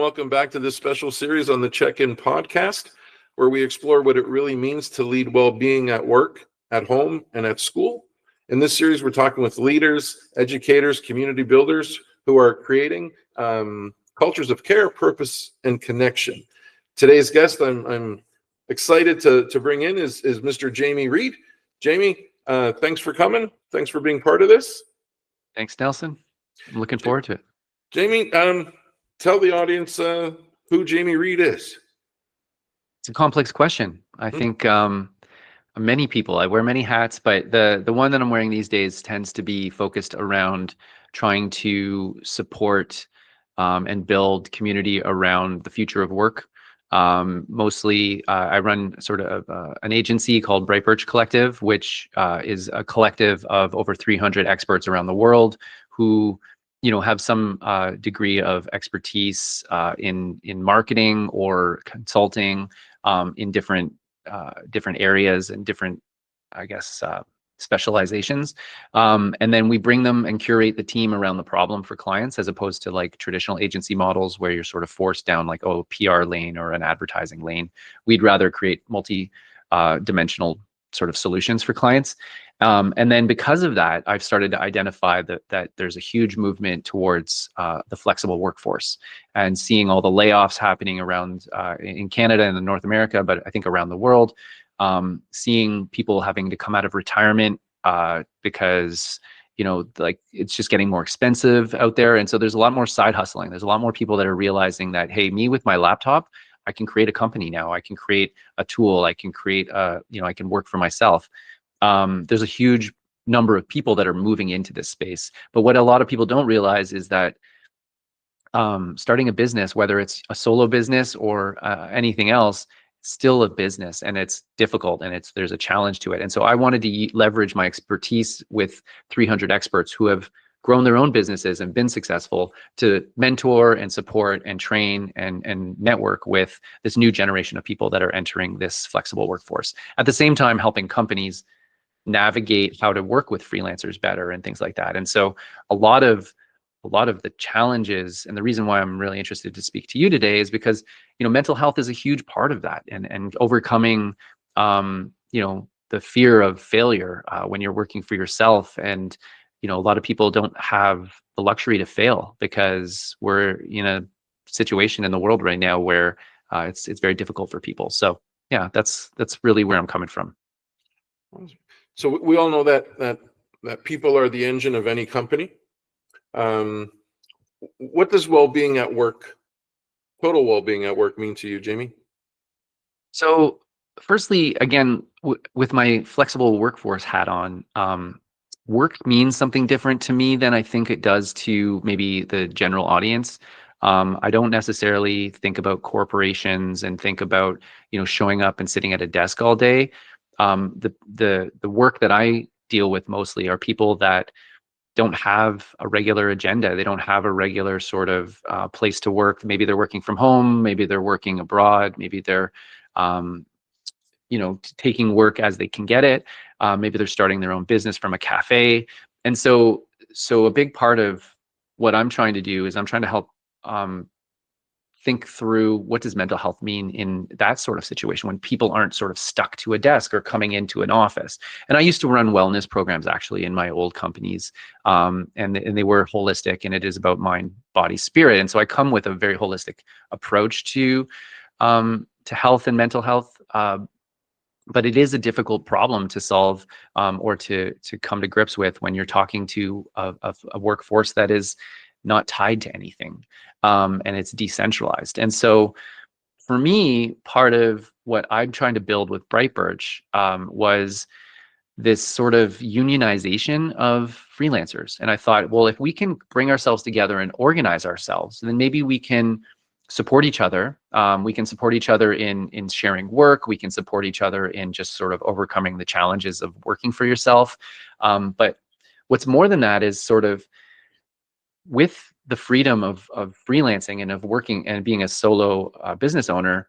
welcome back to this special series on the Chec-in Podcast, where we explore what it really means to lead well-being at work, at home, and at school. In this series, we're talking with leaders, educators, community builders who are creating cultures of care, purpose, and connection. Today's guest I'm excited to bring in is Mr. Jamie Reed. Jamie, thanks for coming. Thanks for being part of this. Thanks, Nelson. I'm looking forward to it. Jamie, tell the audience who Jamie Reed is. It's a complex question. I think many people, I wear many hats, but the one that I'm wearing these days tends to be focused around trying to support and build community around the future of work. Mostly, I run sort of an agency called BriteBirch Collective, which is a collective of over 300 experts around the world who have some degree of expertise in marketing or consulting in different areas and different, I guess, specializations. And then we bring them and curate the team around the problem for clients, as opposed to like traditional agency models where you're sort of forced down like, oh, PR lane or an advertising lane. We'd rather create multi-dimensional sort of solutions for clients. And then because of that, I've started to identify that there's a huge movement towards the flexible workforce, and seeing all the layoffs happening around in Canada and in North America, but I think around the world, seeing people having to come out of retirement because like it's just getting more expensive out there. And so there's a lot more side hustling. There's a lot more people that are realizing that, hey, me with my laptop, I can create a company now. I can create a tool. I can create I can work for myself. There's a huge number of people that are moving into this space. But what a lot of people don't realize is that starting a business, whether it's a solo business or anything else, still a business, and it's difficult, and there's a challenge to it. And so I wanted to leverage my expertise with 300 experts who have grown their own businesses and been successful to mentor and support and train and network with this new generation of people that are entering this flexible workforce. At the same time, helping companies navigate how to work with freelancers better and things like that. And so a lot of the challenges, and the reason why I'm really interested to speak to you today is because mental health is a huge part of that, and overcoming the fear of failure when you're working for yourself. And a lot of people don't have the luxury to fail because we're in a situation in the world right now where it's very difficult for people. So yeah, that's really where I'm coming from. So we all know that people are the engine of any company. What does well-being at work, total well-being at work, mean to you, Jamie? So firstly, again, with my flexible workforce hat on, work means something different to me than I think it does to maybe the general audience. I don't necessarily think about corporations and think about showing up and sitting at a desk all day. The work that I deal with mostly are people that don't have a regular agenda. They don't have a regular sort of place to work. Maybe they're working from home. Maybe they're working abroad. Maybe they're taking work as they can get it. Maybe they're starting their own business from a cafe. And so a big part of what I'm trying to do is I'm trying to help think through, what does mental health mean in that sort of situation when people aren't sort of stuck to a desk or coming into an office. And I used to run wellness programs actually in my old companies, and they were holistic, and it is about mind, body, spirit. And so I come with a very holistic approach to health and mental health. But it is a difficult problem to solve or to come to grips with when you're talking to a workforce that is not tied to anything, and it's decentralized. And so for me, part of what I'm trying to build with BriteBirch was this sort of unionization of freelancers. And I thought, well, if we can bring ourselves together and organize ourselves, then maybe we can support each other. We can support each other in sharing work. We can support each other in just sort of overcoming the challenges of working for yourself. But what's more than that is sort of, with the freedom of freelancing and of working and being a solo business owner,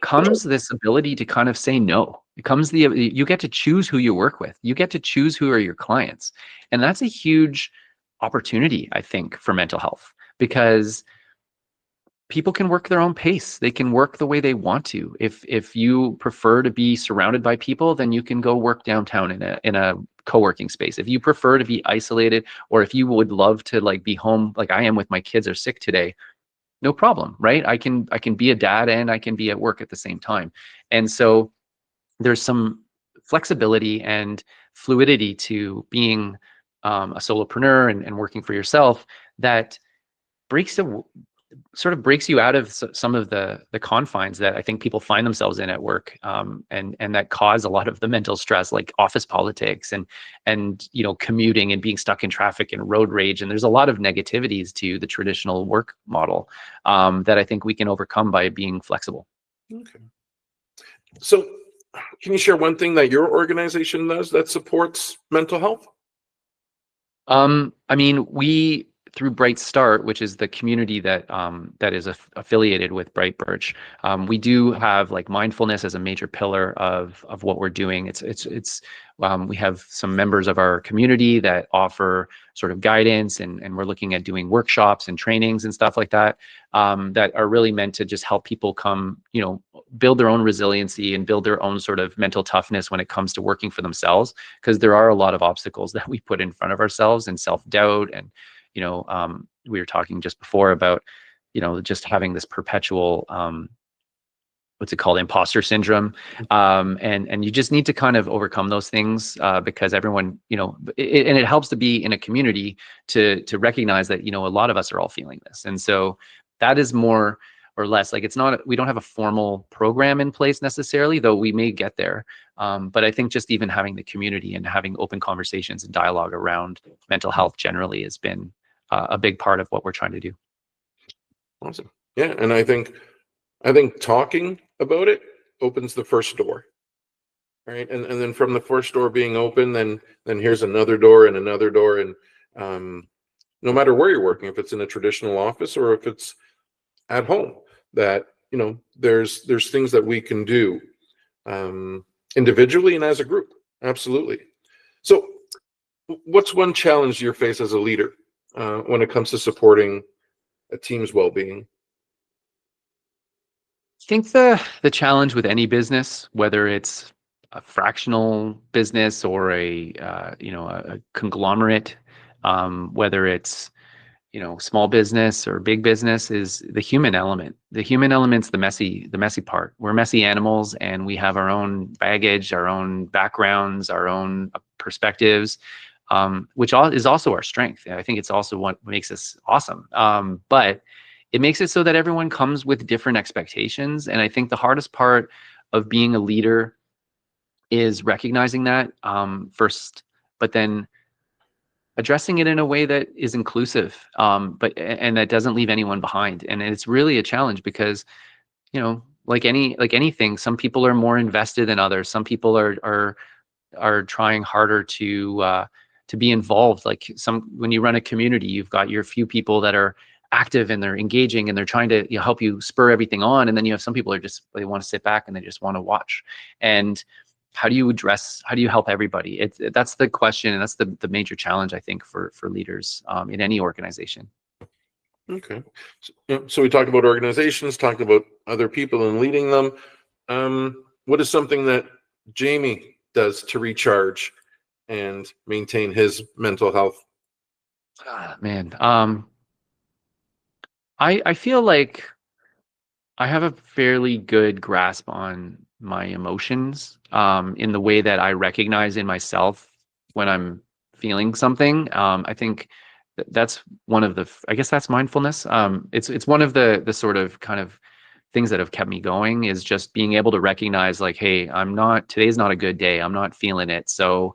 comes this ability to kind of say no. It comes you get to choose who you work with. You get to choose who are your clients. And that's a huge opportunity, I think, for mental health, because people can work their own pace. They can work the way they want to. If you prefer to be surrounded by people, then you can go work downtown in a co-working space. If you prefer to be isolated, or if you would love to like be home like I am with my kids are sick today, no problem, right? I can be a dad and I can be at work at the same time. And so there's some flexibility and fluidity to being a solopreneur and working for yourself that breaks the sort of breaks you out of some of the confines that I think people find themselves in at work, and that cause a lot of the mental stress, like office politics and commuting and being stuck in traffic and road rage. And there's a lot of negativities to the traditional work model that I think we can overcome by being flexible. Okay. So can you share one thing that your organization does that supports mental health? I mean, we, through Bright Start, which is the community that is affiliated with BriteBirch, we do have like mindfulness as a major pillar of what we're doing. We have some members of our community that offer sort of guidance, and we're looking at doing workshops and trainings and stuff like that that are really meant to just help people come, build their own resiliency and build their own sort of mental toughness when it comes to working for themselves, because there are a lot of obstacles that we put in front of ourselves, and self-doubt, and we were talking just before about, just having this perpetual, what's it called, imposter syndrome. And you just need to kind of overcome those things because everyone, and it helps to be in a community to recognize that, a lot of us are all feeling this. And so that is more or less like, we don't have a formal program in place necessarily, though we may get there. But I think just even having the community and having open conversations and dialogue around mental health generally has been a big part of what we're trying to do. Awesome. Yeah. And I think talking about it opens the first door, right? And then from the first door being open, then here's another door and another door. And no matter where you're working, if it's in a traditional office or if it's at home, that, there's things that we can do individually and as a group. Absolutely. So what's one challenge you face as a leader when it comes to supporting a team's well-being? I think the challenge with any business, whether it's a fractional business or a conglomerate, whether it's small business or big business, is the human element. The human element's the messy part. We're messy animals, and we have our own baggage, our own backgrounds, our own perspectives, which is also our strength. I think it's also what makes us awesome. But it makes it so that everyone comes with different expectations. And I think the hardest part of being a leader is recognizing that first, but then addressing it in a way that is inclusive, and that doesn't leave anyone behind. And it's really a challenge because, like anything, some people are more invested than others. Some people are trying harder to be involved. Like when you run a community, you've got your few people that are active and they're engaging and they're trying to help you spur everything on. And then you have some people are they want to sit back and they just want to watch. And how do you help everybody? That's the question. And that's the major challenge, I think, for leaders in any organization. Okay. So we talked about organizations, talked about other people and leading them. What is something that Jamie does to recharge and maintain his mental health? Man, I feel like I have a fairly good grasp on my emotions in the way that I recognize in myself when I'm feeling something. I think that's one of I guess that's mindfulness. It's one of the sort of kind of things that have kept me going, is just being able to recognize like, hey, today's not a good day. I'm not feeling it. So,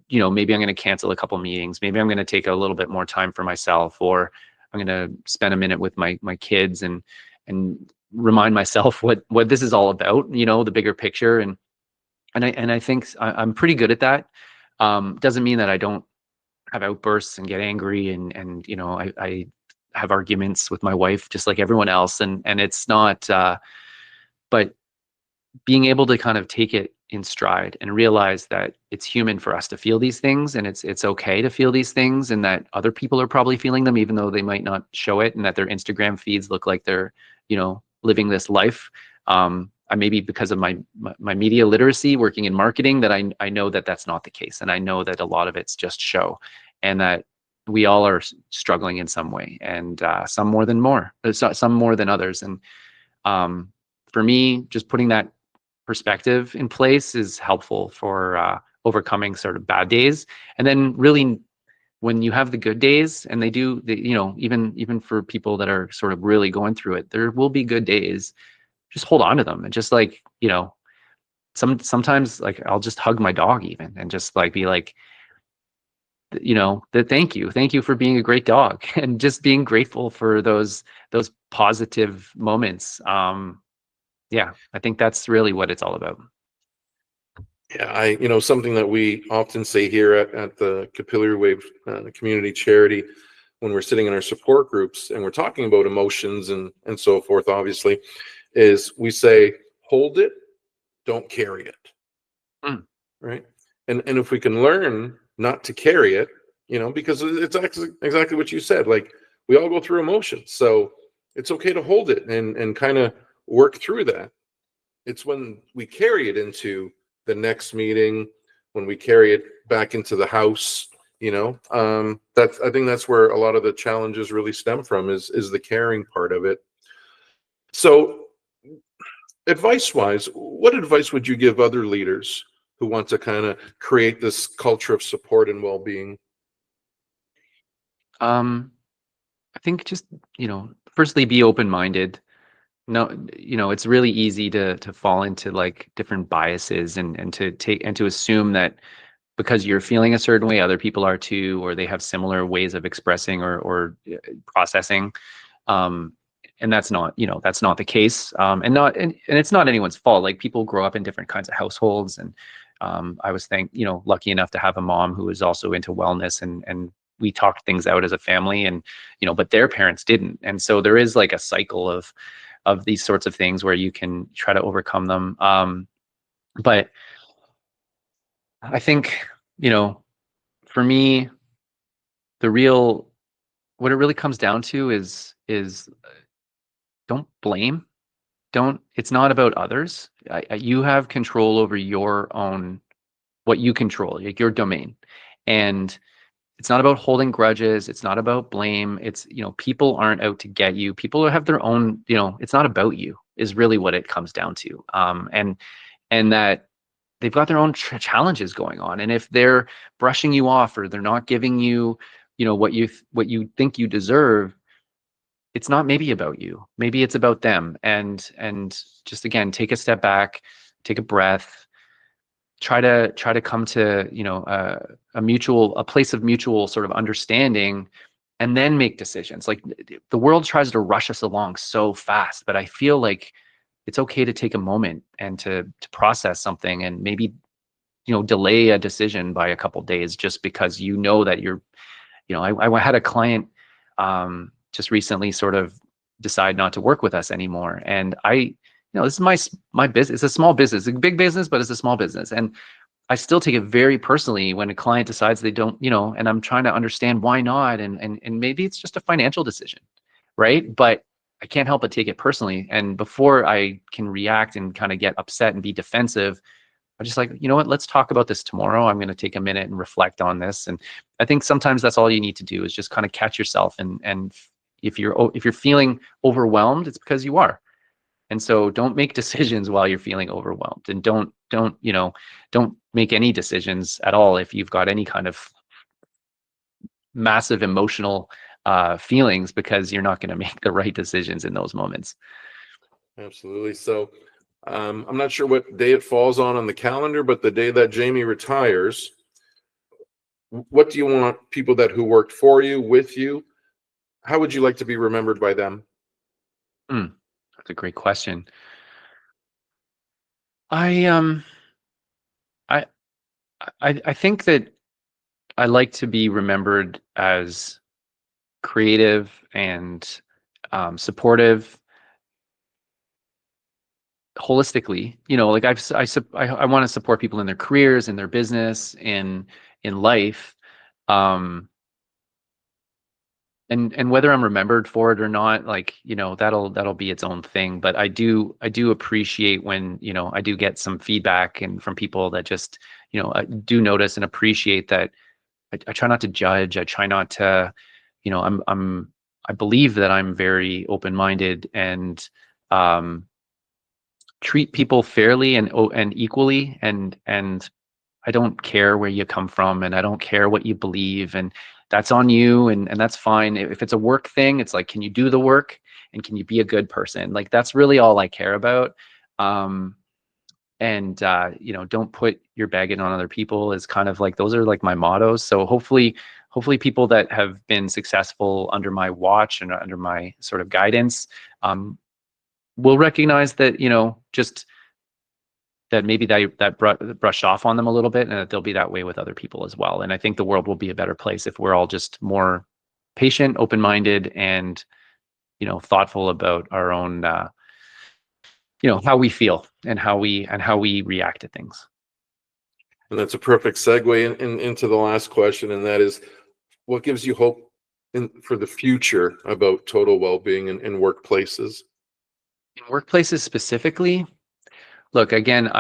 maybe I'm going to cancel a couple meetings. Maybe I'm going to take a little bit more time for myself, or I'm going to spend a minute with my kids and remind myself what this is all about, the bigger picture. And I think I'm pretty good at that. Doesn't mean that I don't have outbursts and get angry and I have arguments with my wife just like everyone else. And it's not, but being able to kind of take it in stride and realize that it's human for us to feel these things, and it's okay to feel these things, and that other people are probably feeling them even though they might not show it, and that their Instagram feeds look like they're, living this life. I maybe because of my media literacy working in marketing, that I know that that's not the case, and I know that a lot of it's just show, and that we all are struggling in some way, and some more than others. And for me, just putting that perspective in place is helpful for overcoming sort of bad days. And then really, when you have the good days, and even for people that are sort of really going through it, there will be good days. Just hold on to them, and just like, sometimes like I'll just hug my dog even, and just like be like, thank you for being a great dog, and just being grateful for those positive moments. Yeah, I think that's really what it's all about. Yeah, something that we often say here at the Capillary Wave community charity, when we're sitting in our support groups and we're talking about emotions and so forth, obviously, is we say, hold it, don't carry it. Right? And if we can learn not to carry it, because it's exactly what you said, like we all go through emotions. So it's okay to hold it and kind of work through that. It's when we carry it into the next meeting, when we carry it back into the house, I think that's where a lot of the challenges really stem from, is the caring part of it. So advice wise, what advice would you give other leaders who want to kind of create this culture of support and well-being? I think just, firstly, be open-minded. No, it's really easy to fall into like different biases, and to assume that because you're feeling a certain way, other people are too, or they have similar ways of expressing or processing. And that's not the case. And it's not anyone's fault. Like, people grow up in different kinds of households, and I was lucky enough to have a mom who was also into wellness, and we talked things out as a family, and but their parents didn't. And so there is like a cycle of these sorts of things where you can try to overcome them. But I think, for me, what it really comes down to is don't blame. It's not about others. You have control over your own, what you control, like your domain. And it's not about holding grudges. It's not about blame. It's, people aren't out to get you. People have their own, it's not about you, is really what it comes down to. And that they've got their own challenges going on. And if they're brushing you off, or they're not giving you, what you think you deserve, it's not maybe about you. Maybe it's about them. And just, again, take a step back, take a breath, try to come to, a place of mutual sort of understanding, and then make decisions. Like, the world tries to rush us along so fast, but I feel like it's okay to take a moment and to process something, and maybe, delay a decision by a couple days, just because that you're, I had a client just recently sort of decide not to work with us anymore. And this is my business. It's a small business, a big business, but it's a small business. And I still take it very personally when a client decides they don't, and I'm trying to understand why not. And maybe it's just a financial decision, right? But I can't help but take it personally. And before I can react and kind of get upset and be defensive, I'm just like, what, let's talk about this tomorrow. I'm going to take a minute and reflect on this. And I think sometimes that's all you need to do, is just kind of catch yourself. And if you're feeling overwhelmed, it's because you are. And so don't make decisions while you're feeling overwhelmed, and don't make any decisions at all if you've got any kind of massive emotional feelings, because you're not going to make the right decisions in those moments. Absolutely. So I'm not sure what day it falls on the calendar, but the day that Jamie retires, what do you want people who worked for you, with you, how would you like to be remembered by them? That's a great question. I think that I like to be remembered as creative and supportive, holistically, like I want to support people in their careers, in their business, in life. And whether I'm remembered for it or not, like, that'll be its own thing. But I do appreciate when, I do get some feedback and from people that just, I do notice and appreciate that. I try not to judge. I try not to, I believe that I'm very open-minded and treat people fairly and equally. And I don't care where you come from, and I don't care what you believe, and that's on you, and that's fine. If it's a work thing, it's like, can you do the work and can you be a good person? Like, that's really all I care about. And don't put your baggage on other people is kind of like, those are like my mottos. So hopefully people that have been successful under my watch and under my sort of guidance will recognize that, just that maybe that brushed off on them a little bit, and that they'll be that way with other people as well. And I think the world will be a better place if we're all just more patient, open-minded, and, thoughtful about our own, how we feel and how we react to things. And that's a perfect segue into the last question, and that is, what gives you hope for the future about total well-being in workplaces? In workplaces specifically, look, again,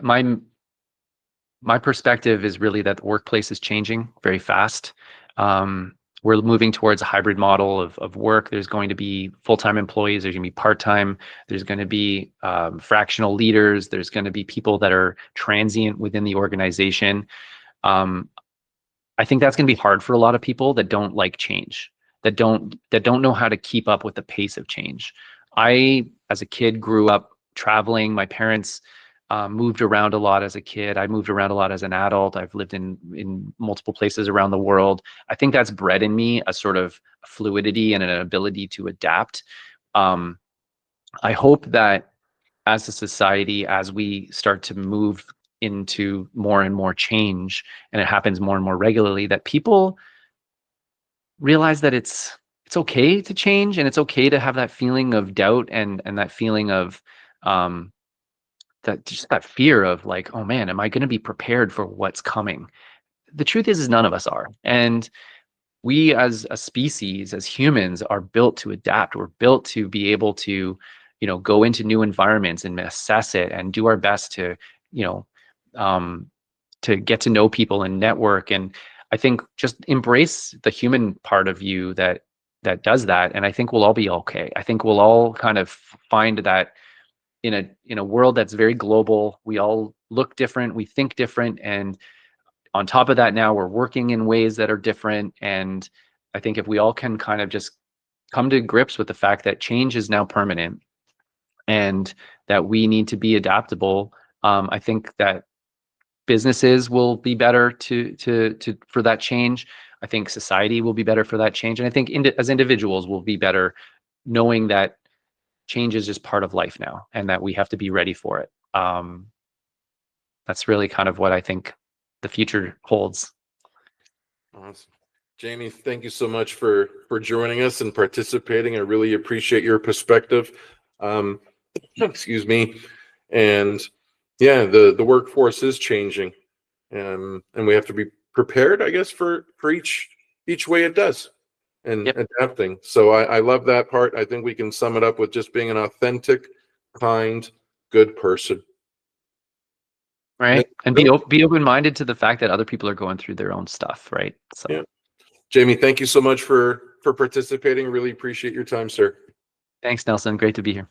my perspective is really that the workplace is changing very fast. We're moving towards a hybrid model of work. There's going to be full-time employees. There's going to be part-time. There's going to be fractional leaders. There's going to be people that are transient within the organization. I think that's going to be hard for a lot of people that don't like change, that don't know how to keep up with the pace of change. I, as a kid, grew up traveling. My parents moved around a lot as a kid. I moved around a lot as an adult. I've lived in multiple places around the world. I think that's bred in me a sort of fluidity and an ability to adapt. I hope that as a society, as we start to move into more and more change, and it happens more and more regularly, that people realize that it's okay to change, and it's okay to have that feeling of doubt and that feeling of that fear of like, oh man, am I going to be prepared for what's coming? The truth is none of us are. And we as a species, as humans, are built to adapt. We're built to be able to, go into new environments and assess it and do our best to, to get to know people and network. And I think just embrace the human part of you that does that. And I think we'll all be okay. I think we'll all kind of find that in a world that's very global, we all look different, we think different, and on top of that, now we're working in ways that are different. And I think if we all can kind of just come to grips with the fact that change is now permanent and that we need to be adaptable, I think that businesses will be better for that change. I think society will be better for that change, and I think as individuals we'll be better knowing that change is just part of life now, and that we have to be ready for it. That's really kind of what I think the future holds. Awesome. Jamie, thank you so much for joining us and participating. I really appreciate your perspective. Excuse me. And yeah, the workforce is changing, and we have to be prepared, I guess, for each way it does, and Yep. adapting. So I love that part. I think we can sum it up with just being an authentic, kind, good person. Right. And be open-minded to the fact that other people are going through their own stuff, right? So yeah. Jamie, thank you so much for participating. Really appreciate your time, sir. Thanks, Nelson. Great to be here.